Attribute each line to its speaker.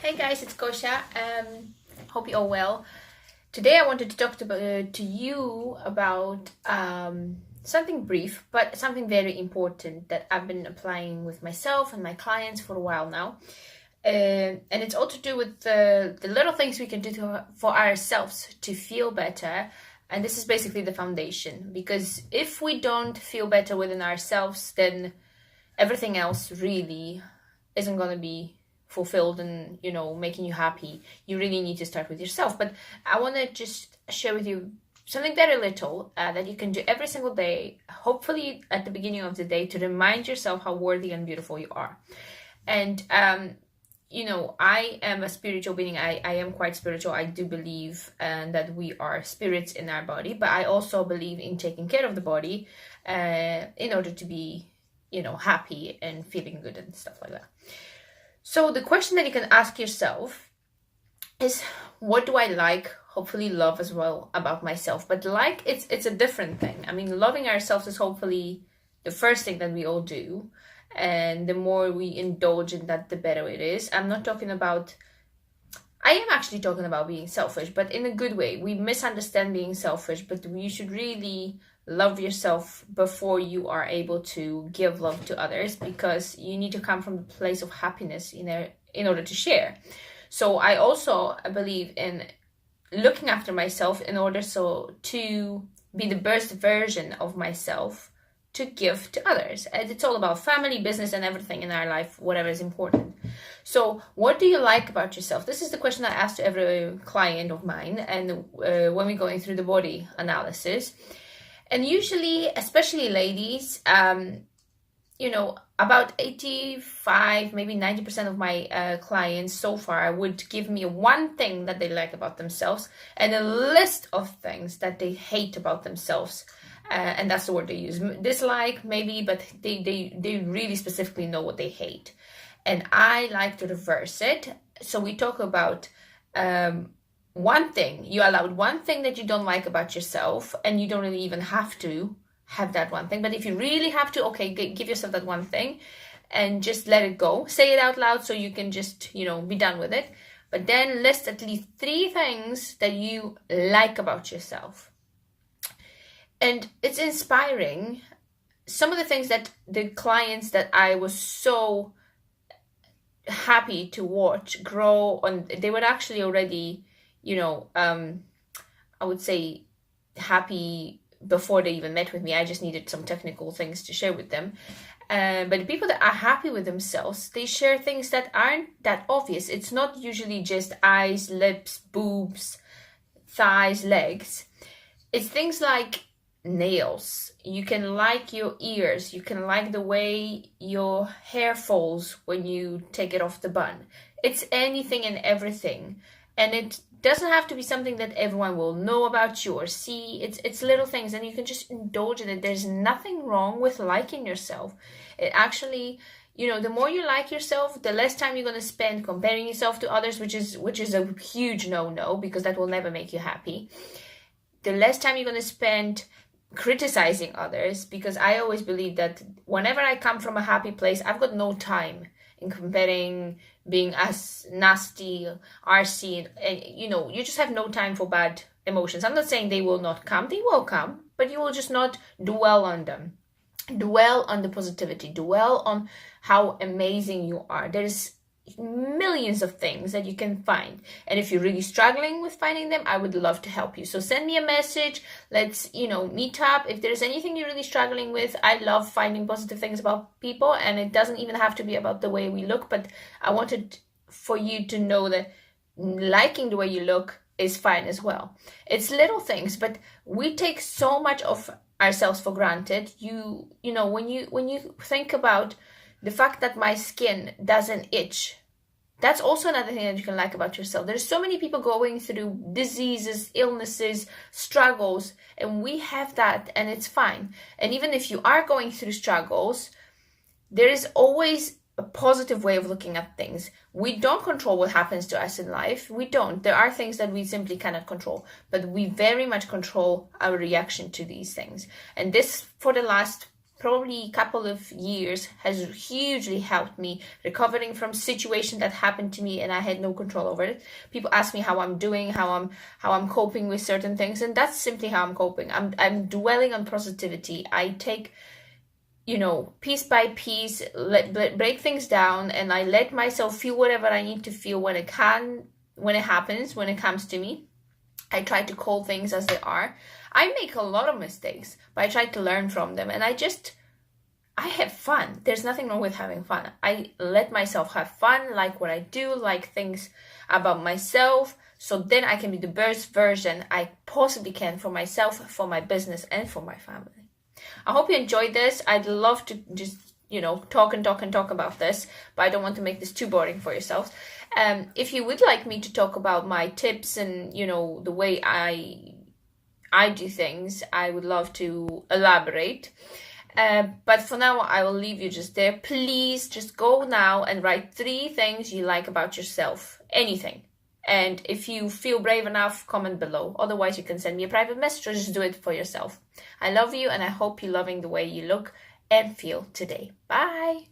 Speaker 1: Hey guys, it's Gosia. Hope you're all well. Today I wanted to talk to you about something brief, but something very important that I've been applying with myself and my clients for a while now. And it's all to do with the little things we can do for ourselves to feel better. And this is basically the foundation, because if we don't feel better within ourselves, then everything else really isn't going to be fulfilled and making you happy. You really need to start with yourself. But I want to just share with you something very little that you can do every single day, hopefully at the beginning of the day, to remind yourself how worthy and beautiful you are. And I am a spiritual being. I am quite spiritual. I do believe that we are spirits in our body, but I also believe in taking care of the body in order to be happy and feeling good and stuff like that. So the question that you can ask yourself is, what do I like, hopefully love as well, about myself? But it's a different thing. I mean, loving ourselves is hopefully the first thing that we all do. And the more we indulge in that, the better it is. I am actually talking about being selfish, but in a good way. We misunderstand being selfish, but you should really love yourself before you are able to give love to others, because you need to come from the place of happiness in order to share. So I also believe in looking after myself in order to be the best version of myself to give to others. And it's all about family, business, and everything in our life, whatever is important. So what do you like about yourself? This is the question I ask to every client of mine, and when we're going through the body analysis. And usually, especially ladies, about 85, maybe 90% of my clients so far would give me one thing that they like about themselves and a list of things that they hate about themselves. And that's the word they use. Dislike, maybe, but they really specifically know what they hate. And I like to reverse it. So we talk about one thing. You allowed one thing that you don't like about yourself, and you don't really even have to have that one thing. But if you really have to, okay, give yourself that one thing and just let it go. Say it out loud so you can just, be done with it. But then list at least 3 things that you like about yourself. And it's inspiring. Some of the things that the clients that I was so happy to watch grow on, they were actually already, I would say happy before they even met with me. I just needed some technical things to share with them. But the people that are happy with themselves, they share things that aren't that obvious. It's not usually just eyes, lips, boobs, thighs, legs. It's things like nails. You can like your ears. You can like the way your hair falls when you take it off the bun. It's anything and everything. And it doesn't have to be something that everyone will know about you or see. It's little things, and you can just indulge in it. There's nothing wrong with liking yourself. It actually, the more you like yourself, the less time you're going to spend comparing yourself to others, which is a huge no-no, because that will never make you happy. The less time you're going to spend criticizing others, because I always believe that whenever I come from a happy place, I've got no time in comparing, being as nasty, arsey, and you just have no time for bad emotions. I'm not saying they will not come. They will come, but you will just not dwell on them. Dwell on the positivity. Dwell on how amazing you are. There's millions of things that you can find, and if you're really struggling with finding them, I would love to help you. So send me a message. Let's meet up. If there's anything you're really struggling with, I love finding positive things about people, and it doesn't even have to be about the way we look, but I wanted for you to know that liking the way you look is fine as well. It's little things, but we take so much of ourselves for granted. When you think about the fact that my skin doesn't itch, that's also another thing that you can like about yourself. There's so many people going through diseases, illnesses, struggles, and we have that, and it's fine. And even if you are going through struggles, there is always a positive way of looking at things. We don't control what happens to us in life. We don't. There are things that we simply cannot control, but we very much control our reaction to these things. And this, for the last probably a couple of years has hugely helped me recovering from situation that happened to me and I had no control over it. People ask me how I'm doing, how I'm coping with certain things, and that's simply how I'm coping. I'm dwelling on positivity. I take, piece by piece, break things down, and I let myself feel whatever I need to feel when it happens, when it comes to me. I try to call things as they are. I make a lot of mistakes, but I try to learn from them, and I have fun. There's nothing wrong with having fun. I let myself have fun, like what I do, like things about myself, so then I can be the best version I possibly can for myself, for my business, and for my family. I hope you enjoyed this. I'd love to just, talk and talk and talk about this, but I don't want to make this too boring for yourselves. If you would like me to talk about my tips and, the way I do things, I would love to elaborate. But for now, I will leave you just there. Please just go now and write 3 things you like about yourself. Anything. And if you feel brave enough, comment below. Otherwise, you can send me a private message or just do it for yourself. I love you and I hope you're loving the way you look and feel today. Bye.